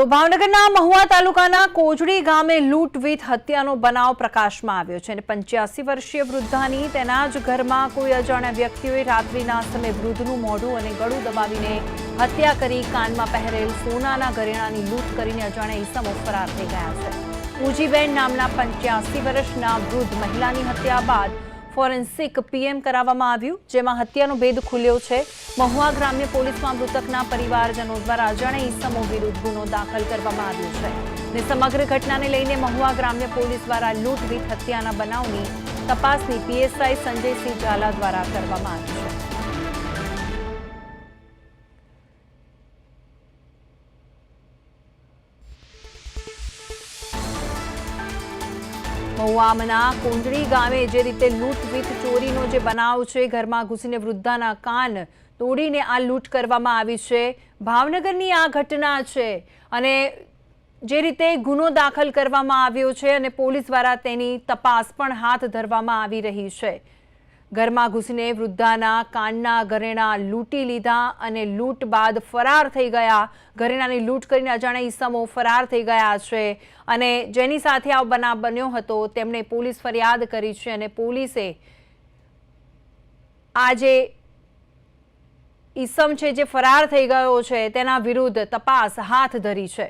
તો ભાવનગરના મહુવા તાલુકાના કોજડી ગામે લૂંટ વિથ હત્યાનો બનાવ પ્રકાશમાં આવ્યો છે અને 85 વર્ષીય વૃદ્ધાની તેના જ ઘરમાં કોઈ અજાણ્યા વ્યક્તિઓએ રાત્રિના સમયે વૃદ્ધનું મોઢું અને ગળું દબાવીને હત્યા કરી કાનમાં પહેરેલ સોનાના ઘરેણાની લૂંટ કરીને અજાણ્યા ઈસમો ફરાર થઈ ગયા છે। પૂજીબેન નામના 85 વર્ષના વૃદ્ધ મહિલાની હત્યા બાદ ફોરેન્સિક પીએમ કરાવવામાં આવ્યું, જેમાં હત્યાનો ભેદ ખુલ્યો છે। મહુવા ગ્રામ્ય પોલીસમાં મૃતકના પરિવારજનો દ્વારા અજાણ્યા ઈસમો વિરુદ્ધ ગુનો દાખલ કરવામાં આવ્યો છે અને સમગ્ર ઘટનાને લઈને મહુવા ગ્રામ્ય પોલીસ દ્વારા લૂંટ વિથ હત્યાના બનાવની તપાસની પીએસઆઈ સંજયસિંહ ઝાલા દ્વારા કરવામાં આવી છે। મહુવાના કોંજડી ગામે જે રીતે લૂંટ વિથ ચોરીનો જે બનાવ છે, ઘરમાં ઘૂસીને વૃદ્ધાના કાન તોડીને આ લૂંટ કરવામાં આવી છે। ભાવનગરની આ ઘટના છે અને જે રીતે ગુનો દાખલ કરવામાં આવ્યો છે અને પોલીસ દ્વારા તેની તપાસ પણ હાથ ધરવામાં આવી રહી છે। ઘરમાં ઘૂસીને વૃદ્ધાના કાનના ઘરેણા લૂંટી લીધા અને લૂંટ બાદ ફરાર થઈ ગયા। ઘરેણાની લૂંટ કરીને અજાણ્યા ઈસમો ફરાર થઈ ગયા છે અને જેની સાથે આ બનાવ બન્યો હતો તેમણે પોલીસ ફરિયાદ કરી છે અને પોલીસે આ જે ઈસમ છે જે ફરાર થઈ ગયો છે તેના વિરુદ્ધ તપાસ હાથ ધરી છે।